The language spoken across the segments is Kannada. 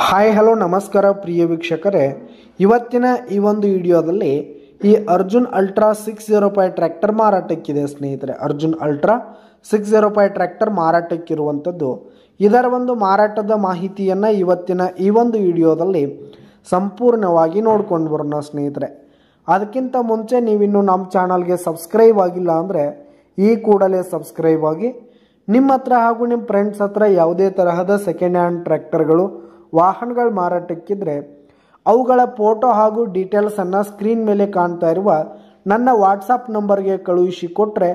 ಹಾಯ್ ಹಲೋ ನಮಸ್ಕಾರ ಪ್ರಿಯ ವೀಕ್ಷಕರೇ, ಇವತ್ತಿನ ಈ ಒಂದು ವಿಡಿಯೋದಲ್ಲಿ ಈ ಅರ್ಜುನ್ ಅಲ್ಟ್ರಾ 605 ಟ್ರ್ಯಾಕ್ಟರ್ ಮಾರಾಟಕ್ಕಿದೆ ಸ್ನೇಹಿತರೆ. ಅರ್ಜುನ್ ಅಲ್ಟ್ರಾ 605 ಟ್ರ್ಯಾಕ್ಟರ್ ಮಾರಾಟಕ್ಕಿರುವಂಥದ್ದು. ಇದರ ಒಂದು ಮಾರಾಟದ ಮಾಹಿತಿಯನ್ನು ಇವತ್ತಿನ ಈ ಒಂದು ವಿಡಿಯೋದಲ್ಲಿ ಸಂಪೂರ್ಣವಾಗಿ ನೋಡ್ಕೊಂಡು ಬರೋಣ ಸ್ನೇಹಿತರೆ. ಅದಕ್ಕಿಂತ ಮುಂಚೆ ನೀವಿನ್ನು ನಮ್ಮ ಚಾನಲ್ಗೆ ಸಬ್ಸ್ಕ್ರೈಬ್ ಆಗಿಲ್ಲ ಅಂದರೆ ಈ ಕೂಡಲೇ ಸಬ್ಸ್ಕ್ರೈಬ್ ಆಗಿ. ನಿಮ್ಮ ಹತ್ರ ಹಾಗೂ ನಿಮ್ಮ ಫ್ರೆಂಡ್ಸ್ ಹತ್ರ ಯಾವುದೇ ತರಹದ ಸೆಕೆಂಡ್ ಹ್ಯಾಂಡ್ ಟ್ರ್ಯಾಕ್ಟರ್ಗಳು ವಾಹನಗಳು ಮಾರಾಟಕ್ಕಿದ್ರೆ ಅವುಗಳ ಫೋಟೋ ಹಾಗೂ ಡೀಟೇಲ್ಸನ್ನು ಸ್ಕ್ರೀನ್ ಮೇಲೆ ಕಾಣ್ತಾ ಇರುವ ನನ್ನ ವಾಟ್ಸಪ್ ನಂಬರ್ಗೆ ಕಳುಹಿಸಿ ಕೊಟ್ಟರೆ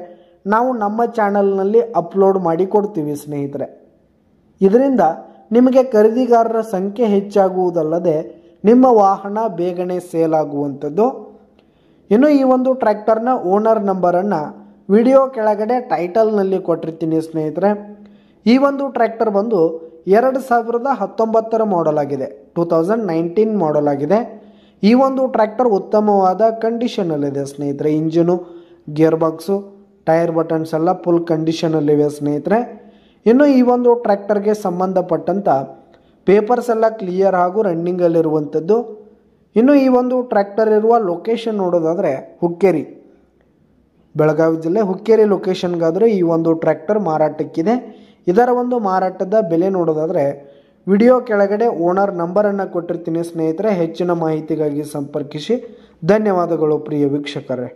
ನಾವು ನಮ್ಮ ಚಾನಲ್ನಲ್ಲಿ ಅಪ್ಲೋಡ್ ಮಾಡಿ ಕೊಡ್ತೀವಿ ಸ್ನೇಹಿತರೆ. ಇದರಿಂದ ನಿಮಗೆ ಖರೀದಿಗಾರರ ಸಂಖ್ಯೆ ಹೆಚ್ಚಾಗುವುದಲ್ಲದೆ ನಿಮ್ಮ ವಾಹನ ಬೇಗನೆ ಸೇಲ್ ಆಗುವಂಥದ್ದು. ಇನ್ನು ಈ ಒಂದು ಟ್ರ್ಯಾಕ್ಟರ್ನ ಓನರ್ ನಂಬರನ್ನು ವಿಡಿಯೋ ಕೆಳಗಡೆ ಟೈಟಲ್ನಲ್ಲಿ ಕೊಟ್ಟಿರ್ತೀನಿ ಸ್ನೇಹಿತರೆ. ಈ ಒಂದು ಟ್ರ್ಯಾಕ್ಟರ್ ಬಂದು 2019 ಮಾಡೆಲ್ ಆಗಿದೆ, 2019 ಮಾಡೆಲ್ ಆಗಿದೆ. ಈ ಒಂದು ಟ್ರ್ಯಾಕ್ಟರ್ ಉತ್ತಮವಾದ ಕಂಡೀಷನಲ್ಲಿದೆ ಸ್ನೇಹಿತರೆ. Engine, gear box, tyre buttons ಎಲ್ಲ ಫುಲ್ ಕಂಡೀಷನಲ್ಲಿವೆ ಸ್ನೇಹಿತರೆ. ಇನ್ನು ಈ ಒಂದು ಟ್ರ್ಯಾಕ್ಟರ್ಗೆ ಸಂಬಂಧಪಟ್ಟಂಥ ಪೇಪರ್ಸ್ ಎಲ್ಲ ಕ್ಲಿಯರ್ ಹಾಗೂ ರನ್ನಿಂಗಲ್ಲಿರುವಂಥದ್ದು. ಇನ್ನು ಈ ಒಂದು ಟ್ರ್ಯಾಕ್ಟರ್ ಇರುವ ಲೊಕೇಶನ್ ನೋಡೋದಾದರೆ ಹುಕ್ಕೇರಿ, ಬೆಳಗಾವಿ ಜಿಲ್ಲೆ ಹುಕ್ಕೇರಿ ಲೊಕೇಶನ್ಗಾದರೆ ಈ ಒಂದು ಟ್ರ್ಯಾಕ್ಟರ್ ಮಾರಾಟಕ್ಕಿದೆ. ಇದರ ಒಂದು ಮಾರಾಟದ ಬೆಲೆ ನೋಡೋದಾದರೆ ವಿಡಿಯೋ ಕೆಳಗಡೆ ಓನರ್ ನಂಬರನ್ನು ಕೊಟ್ಟಿರ್ತೀನಿ ಸ್ನೇಹಿತರೆ. ಹೆಚ್ಚಿನ ಮಾಹಿತಿಗಾಗಿ ಸಂಪರ್ಕಿಸಿ. ಧನ್ಯವಾದಗಳು ಪ್ರಿಯ ವೀಕ್ಷಕರೇ.